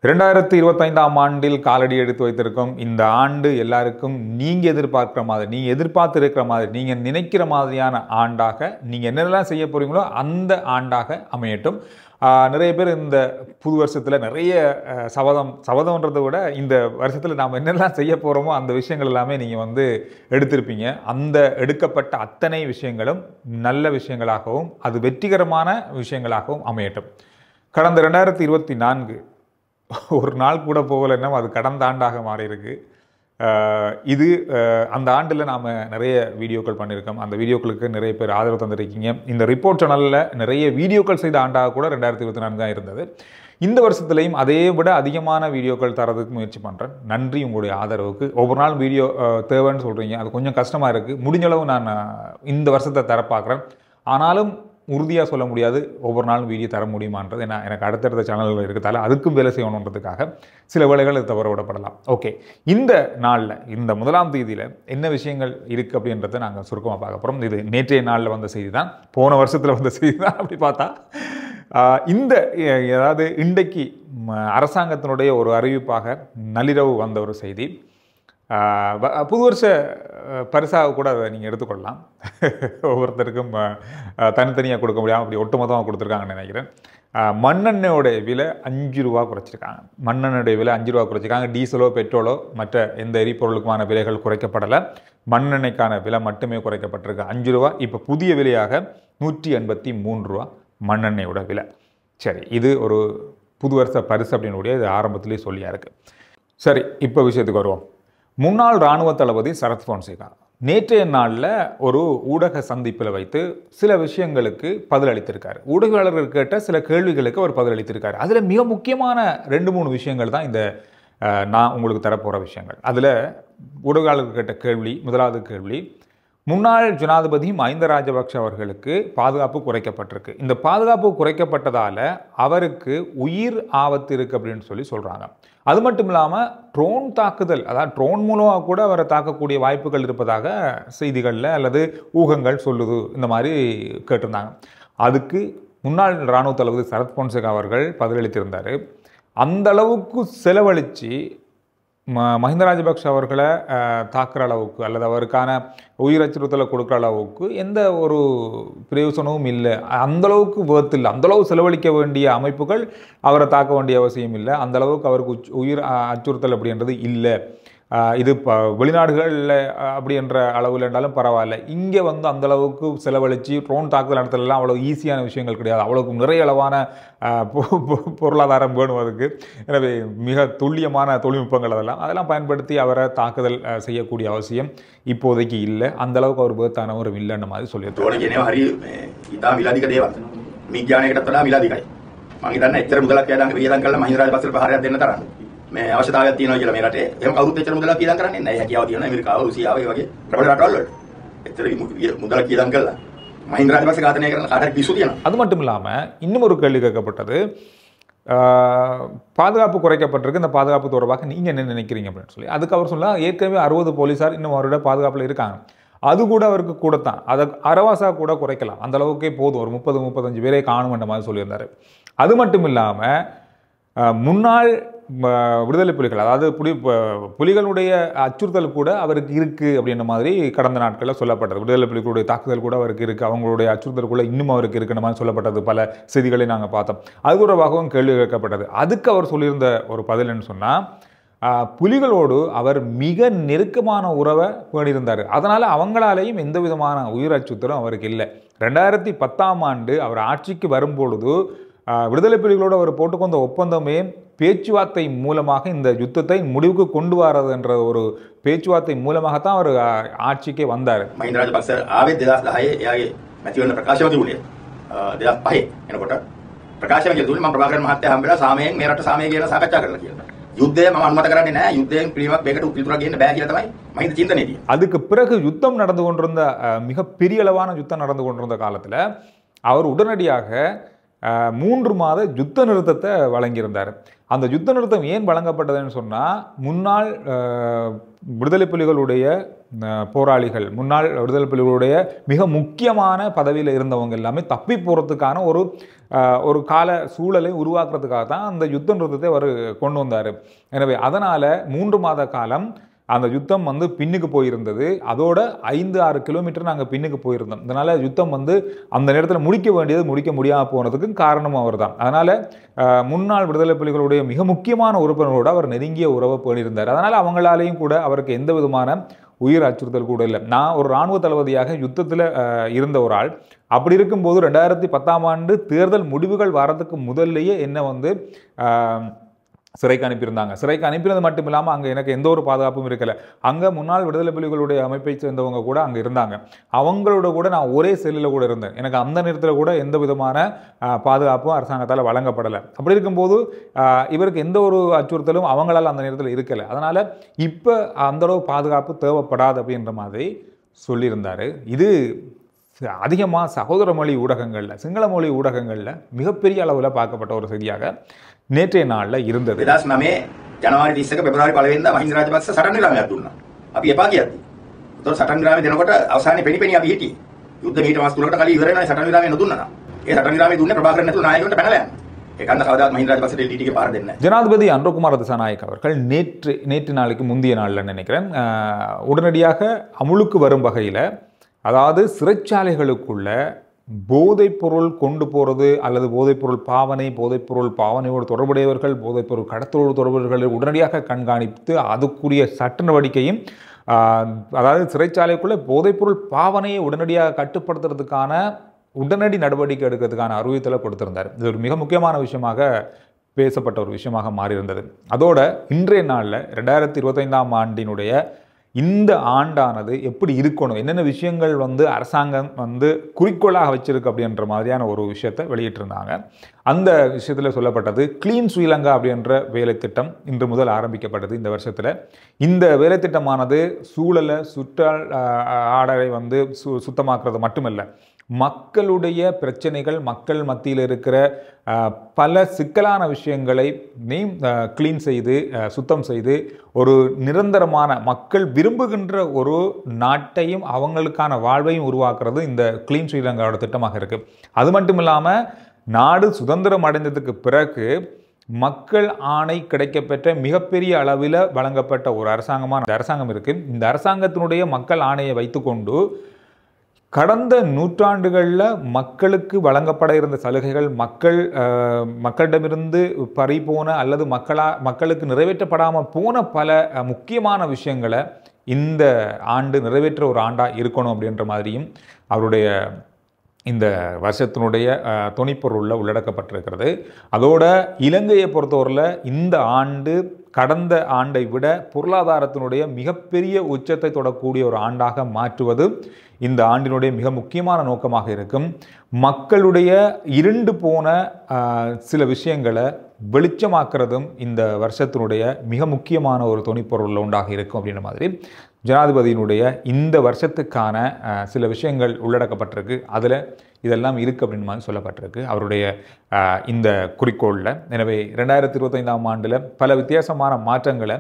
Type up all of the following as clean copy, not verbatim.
2025ஆம் ஆண்டில் காலடி எடுத்து வைத்திருக்கும் இந்த ஆண்டு எல்லாருக்கும் நீங்க எதிர்பார்க்கிற மாதிரி, நீங்க எதிர்பார்த்திருக்கிற மாதிரி, நீங்க நினைக்கிற மாதிரியான ஆண்டாக நீங்க என்னெல்லாம் செய்ய போறீங்களோ அந்த ஆண்டாக அமையட்டும். நிறைய பேர் இந்த புது வருஷத்துல நிறைய சபதம்ன்றதை விட இந்த வருஷத்துல நாம் என்னெல்லாம் செய்ய போறோமோ அந்த விஷயங்கள் எல்லாமே நீங்க எடுத்திருப்பீங்க. அந்த எடுக்கப்பட்ட அத்தனை விஷயங்களும் நல்ல விஷயங்களாகவும் அது வெற்றிகரமான விஷயங்களாகவும் அமையட்டும். கடந்த 2024 ஒரு நாள் கூட போகலைன்னா அது கடந்த ஆண்டாக மாறி இருக்கு. இது அந்த ஆண்டில் நாம் நிறைய வீடியோக்கள் பண்ணியிருக்கோம். அந்த வீடியோக்களுக்கு நிறைய பேர் ஆதரவு தந்திருக்கீங்க. இந்த ரிப்போர்ட் சேனலில் நிறைய வீடியோக்கள் செய்த ஆண்டாக கூட 2024 தான் இருந்தது. இந்த வருஷத்துலையும் அதை விட அதிகமான வீடியோக்கள் தரதுக்கு முயற்சி பண்ணுறேன். நன்றி உங்களுடைய ஆதரவுக்கு. ஒவ்வொரு நாள் வீடியோ தேவைன்னு சொல்கிறீங்க, அது கொஞ்சம் கஷ்டமாக இருக்குது. முடிஞ்சளவு நான் இந்த வருஷத்தை தர பார்க்குறேன். ஆனாலும் உறுதியாக சொல்ல முடியாது ஒவ்வொரு நாளும் வீடியோ தர முடியுமான்றது. ஏன்னா எனக்கு அடுத்தடுத்த சேனல்கள் இருக்கிறதால அதுக்கும் வேலை செய்யணுன்றதுக்காக சில வேலைகள் தவற விடப்படலாம். ஓகே, இந்த நாளில் இந்த 1ஆம் தேதியில் என்ன விஷயங்கள் இருக்குது அப்படின்றத நாங்கள் சுருக்கமாக பார்க்க போகிறோம். இது நேற்றைய நாளில் வந்த செய்தி தான், போன வருஷத்தில் வந்த செய்தி தான். அப்படி பார்த்தா அதாவது இன்றைக்கு அரசாங்கத்தினுடைய ஒரு அறிவிப்பாக நள்ளிரவு வந்த ஒரு செய்தி. புது வருஷ பரிசாக கூட அதை நீங்கள் எடுத்துக்கொள்ளலாம். ஒவ்வொருத்தருக்கும் தனித்தனியாக கொடுக்க முடியாமல் அப்படி ஒட்டுமொத்தமாக கொடுத்துருக்காங்கன்னு நினைக்கிறேன். மண்ணெண்ணெயோடைய விலை 5 ரூபா குறைச்சிருக்காங்க. மண்ணெண்ணெயோடைய விலை 5 ரூபா குறைச்சிருக்காங்க. டீசலோ பெட்ரோலோ மற்ற எந்த எரிபொருளுக்குமான விலைகள் குறைக்கப்படலை. மண்ணெண்ணெய்க்கான விலை மட்டுமே குறைக்கப்பட்டிருக்கு 5 ரூபா. இப்போ புதிய விலையாக 183 ரூபா மண்ணெண்ணெயோட விலை. சரி, இது ஒரு புது வருஷ பரிசு அப்படின்னுடைய இது ஆரம்பத்திலே சொல்லியா இருக்குது. சரி, இப்போ விஷயத்துக்கு வருவோம். முன்னாள் இராணுவ தளபதி சரத் பொன்சேகா நேற்றைய நாளில் ஒரு ஊடக சந்திப்பில் வைத்து சில விஷயங்களுக்கு பதிலளித்திருக்காரு. ஊடகவியலாளர்கள் கேட்ட சில கேள்விகளுக்கு அவர் பதிலளித்திருக்காரு. அதில் மிக முக்கியமான 2-3 விஷயங்கள் தான் இந்த நான் உங்களுக்கு தரப்போகிற விஷயங்கள். அதில் ஊடகவியலாளர்கள் கேட்ட கேள்வி, முதலாவது கேள்வி, முன்னாள் ஜனாதிபதி மஹிந்த ராஜபக்ஷ அவர்களுக்கு பாதுகாப்பு குறைக்கப்பட்டிருக்கு. இந்த பாதுகாப்பு குறைக்கப்பட்டதால் அவருக்கு உயிர் ஆபத்து இருக்குது அப்படின்னு சொல்கிறாங்க. அது மட்டும் இல்லாமல் ட்ரோன் தாக்குதல், அதாவது ட்ரோன் மூலமாக கூட அவரை தாக்கக்கூடிய வாய்ப்புகள் இருப்பதாக செய்திகளில் அல்லது ஊகங்கள் சொல்லுது, இந்த மாதிரி கேட்டிருந்தாங்க. அதுக்கு முன்னாள் இராணுவ தளபதி சரத் பொன்சேகா அவர்கள் பதிலளித்திருந்தார். அந்த அளவுக்கு செலவழித்து மஹிந்த ராஜபக்ஷ அவர்களை தாக்குற அளவுக்கு அல்லது அவருக்கான உயிர் அச்சுறுத்தலை கொடுக்குற அளவுக்கு எந்த ஒரு பிரயோசனமும் இல்லை. அந்தளவுக்கு வேர்த்து இல்லை, அந்தளவு செலவழிக்க வேண்டிய அமைப்புகள் அவரை தாக்க வேண்டிய அவசியம் இல்லை. அந்தளவுக்கு அவருக்கு உயிர் அச்சுறுத்தல் அப்படின்றது இல்லை. இது வெளிநாடுகளில் அப்படி என்ற அளவில் இருந்தாலும் பரவாயில்ல. இங்கே அந்தளவுக்கு செலவழித்து ட்ரோன் தாக்குதல் நடத்தலாம் அவ்வளோ ஈஸியான விஷயங்கள் கிடையாது. அவ்வளோக்கு நிறைய அளவான பொருளாதாரம் வேணும் அதுக்கு. எனவே மிக துல்லியமான தொழில்நுட்பங்கள் அதெல்லாம் பயன்படுத்தி அவரை தாக்குதல் செய்யக்கூடிய அவசியம் இப்போதைக்கு இல்லை. அந்தளவுக்கு அவர் பேத்தானவரும் இல்லைன்ற மாதிரி சொல்லியிருக்காரு. මේ අවශ්‍යතාවයක් තියෙනවා කියලා මේ රටේ එහෙම කවුරුත් එච්චර මුදලක් කීදම් කරන්නේ නැහැ. හැකියාව තියෙනවා ඇමරිකාව, රුසියාව වගේ ප්‍රබල රටවල් වල. එච්චර මුදලක් කීදම් කළා மஹிந்த ராஜபக்ஷ காதனை කරන කාටට පිස්සු තියෙනවා. அது மட்டும் இல்லாமல் இன்னும் ஒரு கேள்வி கேட்கப்பட்டது. பாதுகாப்பு குறைக்கப்பட்டிருக்கு, இந்த பாதுகாப்பு தொடர்பாக நீங்கள் என்ன நினைக்கிறீங்க அப்படின்னு சொல்லி. அதுக்கு அவர் சொல்லலாம், ஏற்கனவே 60 போலீஸார் இன்னும் அவரோட பாதுகாப்பில் இருக்காங்க. அது கூட அவருக்கு கூடத்தான், அதை அரவாசாக கூட குறைக்கலாம், அந்த அளவுக்கே போதும், ஒரு 30-35 பேரை காணும்ன்ற மாதிரி சொல்லியிருந்தார். அது மட்டும் இல்லாமல் முன்னாள் விடுதலை புலிகள், அதாவது புலிகளுடைய அச்சுறுத்தல் கூட அவருக்கு இருக்குது அப்படின்ற மாதிரி கடந்த நாட்களில் சொல்லப்பட்டது. விடுதலை புலிகளுடைய தாக்குதல் கூட அவருக்கு இருக்குது, அவங்களுடைய அச்சுறுத்தல் கூட இன்னும் அவருக்கு இருக்குன்ற மாதிரி சொல்லப்பட்டது. பல செய்திகளை நாங்கள் பார்த்தோம். அது தொடர்பாகவும் கேள்வி கேட்கப்பட்டது. அதுக்கு அவர் சொல்லியிருந்த ஒரு பதில் என்ன சொன்னால், புலிகளோடு அவர் மிக நெருக்கமான உறவை பேணியிருந்தார். அதனால் அவங்களாலேயும் எந்த விதமான உயிர் அச்சுறுத்தலும் அவருக்கு இல்லை. 2010ஆம் ஆண்டு அவர் ஆட்சிக்கு வரும்பொழுது விடுதலை புலிகளோடு அவர் போட்டுக்கொண்ட ஒப்பந்தமே பேச்சுவார்த்தை மூலமாக இந்த யுத்தத்தை முடிவுக்கு கொண்டு வரது என்ற ஒரு பேச்சுவார்த்தை மூலமாகத்தான் அவர் ஆட்சிக்கே வந்தார். மஹிந்த ராஜபக்ஷ ආවේ 2010 එයාගේ මැතිවරණ ප්‍රකාශය තිබුණේ 2005 එනකොට ප්‍රකාශය කියලා දුන්නේ මම ප්‍රභාකරන් මහත්තයා හම්බෙලා සාමයෙන් මේ රට සාමය කියලා සාකච්ඡා කරලා කියලා. யுத்தය මම අනුමත කරන්නේ නැහැ, யுத்தයෙන් පිළිමක් මේකට උපිරිතුරක් ගේන්න බෑ කියලා තමයි மஹிந்த சிந்தனை තියෙන්නේ. அதுக்கு பிறகு யுத்தம் நடந்து கொண்டிருந்த மிக பெரிய அளவான யுத்தம் நடந்து கொண்டிருந்த காலத்தில் அவர் உடனடியாக 3 மாத யுத்த நிறுத்தத்தை வழங்கியிருந்தார். அந்த யுத்த நிறுத்தம் ஏன் வழங்கப்பட்டதுன்னு சொன்னால், முன்னாள் விடுதலை புலிகளுடைய போராளிகள், முன்னாள் விடுதலை புலிகளுடைய மிக முக்கியமான பதவியில் இருந்தவங்க எல்லாமே தப்பி போகிறதுக்கான ஒரு கால சூழலை உருவாக்குறதுக்காக தான் அந்த யுத்த நிறுத்தத்தை அவர் கொண்டு வந்தார். எனவே அதனால் 3 மாத காலம் அந்த யுத்தம் வந்து பின்னுக்கு போயிருந்தது. அதோட 5-6 கிலோமீட்டர் நாங்கள் பின்னுக்கு போயிருந்தோம். இதனால் யுத்தம் வந்து அந்த நேரத்தில் முடிக்க வேண்டியது முடிக்க முடியாமல் போனதுக்கு காரணம் அவர் தான். அதனால் முன்னாள் விடுதலை புலிகளுடைய மிக முக்கியமான உறுப்பினரோடு அவர் நெருங்கிய உறவை போயிருந்தார். அதனால் அவங்களாலேயும் கூட அவருக்கு எந்த விதமான உயிர் அச்சுறுத்தல் கூட இல்லை. நான் ஒரு இராணுவ தளபதியாக யுத்தத்தில் இருந்த ஒரு ஆள். அப்படி இருக்கும்போது 2010ஆம் ஆண்டு தேர்தல் முடிவுகள் வரதுக்கு முதல்லையே என்ன வந்து சிறைக்கு அனுப்பியிருந்தாங்க. சிறைக்கு அனுப்பினது மட்டும் இல்லாமல் அங்கே எனக்கு எந்த ஒரு பாதுகாப்பும் இருக்கலை. அங்கே முன்னாள் விடுதலை புலிகளுடைய அமைப்பை சேர்ந்தவங்க கூட அங்கே இருந்தாங்க. அவங்களோட கூட நான் ஒரே செல்லில் கூட இருந்தேன். எனக்கு அந்த நேரத்தில் கூட எந்த விதமான பாதுகாப்பும் அரசாங்கத்தால் வழங்கப்படலை. அப்படி இருக்கும்போது இவருக்கு எந்த ஒரு அச்சுறுத்தலும் அவங்களால் அந்த நேரத்தில் இருக்கலை. அதனால் இப்போ அந்தளவு பாதுகாப்பு தேவைப்படாது அப்படின்ற மாதிரி சொல்லியிருந்தார். இது அதிகமாக சகோதர மொழி ஊடகங்களில், சிங்கள மொழி ஊடகங்களில் மிகப்பெரிய அளவில் பார்க்கப்பட்ட ஒரு செய்தியாக நேற்றைய நாளில் இருந்தது. 2009 ජනවාරි 30ක පෙබරවාරි 1 වෙනිදා මහින්ද රාජපක්ෂ සටන් විරාමයක් දුන්නා. අපි එපා කියද්දි. ඒතකොට සටන් විරාමය දෙනකොට අවසානයේ පෙනි අපි හිටියේ. යුද්ධ මීට මාස 3කට කලින් ඉවර වෙනවා සටන් විරාමය නොදුන්නා නම්. ඒ සටන් විරාමය දුන්නේ ප්‍රභාකරන් නැතුව නායකයන්ට පැනලා යනවා. ඒකන්ද කවදාවත් මහින්ද රාජපක්ෂට LTT ගේ පාර දෙන්නේ නැහැ. ஜனாதிபதி அன்றகுமார் திசாநாயக்க அவர்கள் நேற்று நாளுக்கு முந்தைய நாளில் நினைக்கிறேன் உடனடியாக அமுலுக்கு வரும் வகையில், அதாவது சிறைச்சாலைகளுக்குள்ள போதைப்பொருள் கொண்டு போகிறது அல்லது போதைப்பொருள் பாவனையோடு தொடர்புடையவர்கள், போதைப்பொருள் கடத்தலோடு தொடர்புகளை உடனடியாக கண்காணித்து அதுக்குரிய சட்ட நடவடிக்கையும், அதாவது சிறைச்சாலைக்குள்ளே போதைப்பொருள் பாவனையை உடனடியாக கட்டுப்படுத்துறதுக்கான உடனடி நடவடிக்கை எடுக்கிறதுக்கான அறிவித்தலை கொடுத்திருந்தார். இது ஒரு மிக முக்கியமான விஷயமாக பேசப்பட்ட ஒரு விஷயமாக மாறியிருந்தது. அதோட இன்றைய நாளில் 2025ஆம் ஆண்டினுடைய இந்த ஆண்டானது எப்படி இருக்கணும், என்னென்ன விஷயங்கள் வந்து அரசாங்கம் வந்து குறிக்கோளாக வச்சிருக்கு அப்படின்ற மாதிரியான ஒரு விஷயத்தை வெளியிட்டிருந்தாங்க. அந்த விஷயத்தில் சொல்லப்பட்டது கிளீன் ஸ்ரீலங்கா அப்படின்ற வேலை திட்டம் இன்று முதல் ஆரம்பிக்கப்பட்டது இந்த வருஷத்தில். இந்த வேலை திட்டமானது சூழலை ஆடலை வந்து சுத்தமாக்குறது மட்டுமல்ல, மக்களுடைய பிரச்சனைகள், மக்கள் மத்தியில் இருக்கிற பல சிக்கலான விஷயங்களை கிளீன் செய்து சுத்தம் செய்து ஒரு நிரந்தரமான மக்கள் விரும்புகின்ற ஒரு நாட்டையும் அவங்களுக்கான வாழ்வையும் உருவாக்குறது இந்த கிளீன் ஸ்ரீலங்காவோட திட்டமாக இருக்குது. அது மட்டும் இல்லாமல் நாடு சுதந்திரம் அடைந்ததுக்கு பிறகு மக்கள் ஆணை கிடைக்கப்பெற்ற மிகப்பெரிய அளவில் வழங்கப்பட்ட ஒரு அரசாங்கம் இருக்குது. இந்த அரசாங்கத்தினுடைய மக்கள் ஆணையை வைத்துக்கொண்டு கடந்த நூற்றாண்டுகளில் மக்களுக்கு வழங்கப்பட இருந்த சலுகைகள், மக்களிடமிருந்து பறிபோன அல்லது மக்களுக்கு நிறைவேற்றப்படாமல் போன பல முக்கியமான விஷயங்களை இந்த ஆண்டு நிறைவேற்ற ஒரு ஆண்டாக இருக்கணும் அப்படின்ற மாதிரியும் அவருடைய இந்த வருஷத்தினுடைய துணிப்பொருளில் உள்ளடக்கப்பட்டிருக்கிறது. அதோட இலங்கையை பொறுத்தவரையில் இந்த ஆண்டு கடந்த ஆண்டை விட பொருளாதாரத்தினுடைய மிகப்பெரிய உச்சத்தை தொடக்கூடிய ஒரு ஆண்டாக மாற்றுவது இந்த ஆண்டினுடைய மிக முக்கியமான நோக்கமாக இருக்கும். மக்களுடைய இருண்டு போன சில விஷயங்களை வெளிச்சமாக்குறதும் இந்த வருஷத்தினுடைய மிக முக்கியமான ஒரு துணிப்பொருளில் உண்டாக இருக்கும் அப்படின்ற மாதிரி ஜனாதிபதியினுடைய இந்த வருஷத்துக்கான சில விஷயங்கள் உள்ளடக்கப்பட்டிருக்கு. அதில் இதெல்லாம் இருக்குது அப்படின்னு மாதிரி சொல்லப்பட்டிருக்கு அவருடைய இந்த குறிக்கோளில். எனவே 2025ஆம் ஆண்டில் பல வித்தியாசமான மாற்றங்களை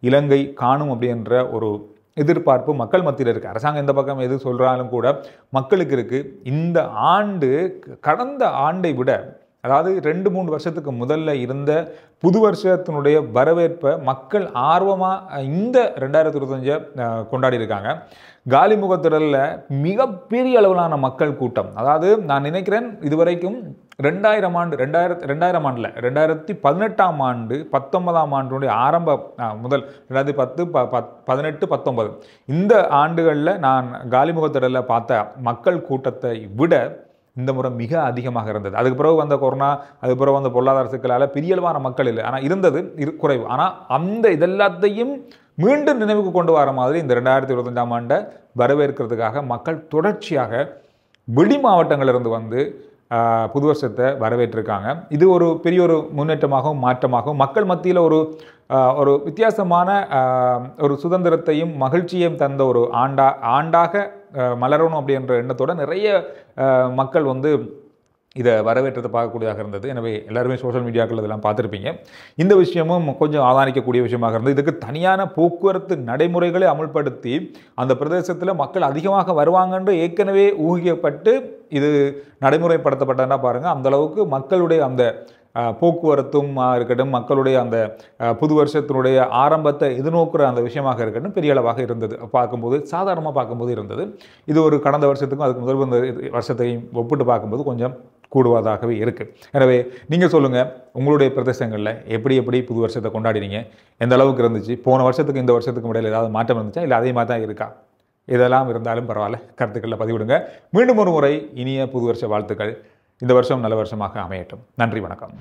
இலங்கை காணும் அப்படின்ற ஒரு எதிர்பார்ப்பு மக்கள் மத்தியில் இருக்குது. அரசாங்கம் எந்த பக்கம் எது சொல்கிறாலும் கூட மக்களுக்கு இருக்குது. இந்த ஆண்டு கடந்த ஆண்டை விட, அதாவது 2-3 வருஷத்துக்கு முதல்ல இருந்த புது வருஷத்தினுடைய வரவேற்பை மக்கள் ஆர்வமாக இந்த 2025 கொண்டாடி இருக்காங்க. காலிமுகத்திடலில் மிகப்பெரிய அளவிலான மக்கள் கூட்டம். அதாவது நான் நினைக்கிறேன் இதுவரைக்கும் 2018 ஆண்டு 19ஆம் ஆண்டினுடைய ஆரம்ப முதல் 2010, 18, 19 இந்த ஆண்டுகளில் நான் காலிமுகத்திடலில் பார்த்த மக்கள் கூட்டத்தை விட இந்த முறை மிக அதிகமாக இருந்தது. அதுக்கு பிறகு வந்த கொரோனா, அதுக்கு பிறகு வந்த பொருளாதார சிக்கலால் பெரிய அளவான மக்கள் இல்லை, ஆனால் இருந்தது குறைவு. ஆனால் அந்த இதெல்லாத்தையும் மீண்டும் நினைவுக்கு கொண்டு வர மாதிரி இந்த 2025ஆம் ஆண்டை வரவேற்கிறதுக்காக மக்கள் தொடர்ச்சியாக வெளி மாவட்டங்களிலிருந்து வந்து புது வருஷத்தை வரவேற்றிருக்காங்க. இது ஒரு பெரிய ஒரு முன்னேற்றமாகவும் மாற்றமாகவும் மக்கள் மத்தியில் ஒரு வித்தியாசமான ஒரு சுதந்திரத்தையும் மகிழ்ச்சியையும் தந்த ஒரு ஆண்டாக மலரணும் அப்படின்ற எண்ணத்தோட நிறைய மக்கள் வந்து இதை வரவேற்றத்தை பார்க்கக்கூடியதாக இருந்தது. எனவே எல்லாருமே சோஷியல் மீடியாக்கள் இதெல்லாம் பார்த்துருப்பீங்க. இந்த விஷயமும் கொஞ்சம் ஆதானிக்கக்கூடிய விஷயமாக இருந்தது. இதுக்கு தனியான போக்குவரத்து நடைமுறைகளை அமுல்படுத்தி அந்த பிரதேசத்தில் மக்கள் அதிகமாக வருவாங்கன்று ஏற்கனவே ஊகிக்கப்பட்டு இது நடைமுறைப்படுத்தப்பட்டதுன்னா பாருங்கள், அந்த அளவுக்கு மக்களுடைய அந்த போக்குவரத்தும் இருக்கட்டும், மக்களுடைய அந்த புது வருஷத்தினுடைய ஆரம்பத்தை எதிர்நோக்குற அந்த விஷயமாக இருக்கட்டும் பெரிய அளவாக இருந்தது. பார்க்கும்போது சாதாரணமாக பார்க்கும்போது இருந்தது. இது ஒரு கடந்த வருஷத்துக்கும் அதுக்கு முதல் வருஷத்தையும் ஒப்பிட்டு பார்க்கும்போது கொஞ்சம் கூடுவதாகவே இருக்குது. எனவே நீங்கள் சொல்லுங்கள், உங்களுடைய பிரதேசங்களில் எப்படி புது வருஷத்தை கொண்டாடினீங்க, எந்த அளவுக்கு இருந்துச்சு, போன வருஷத்துக்கு இந்த வருஷத்துக்கும் இடையில் ஏதாவது மாற்றம் இருந்துச்சா, இல்லை அதே மாதிரி தான் இருக்கா? இதெல்லாம் இருந்தாலும் பரவாயில்ல, கருத்துக்களில் பதிவிடுங்க. மீண்டும் ஒரு முறை இனிய புது வருஷ வாழ்த்துக்கள். இந்த வருஷம் நல்ல வருஷமாக அமையட்டும். நன்றி, வணக்கம்.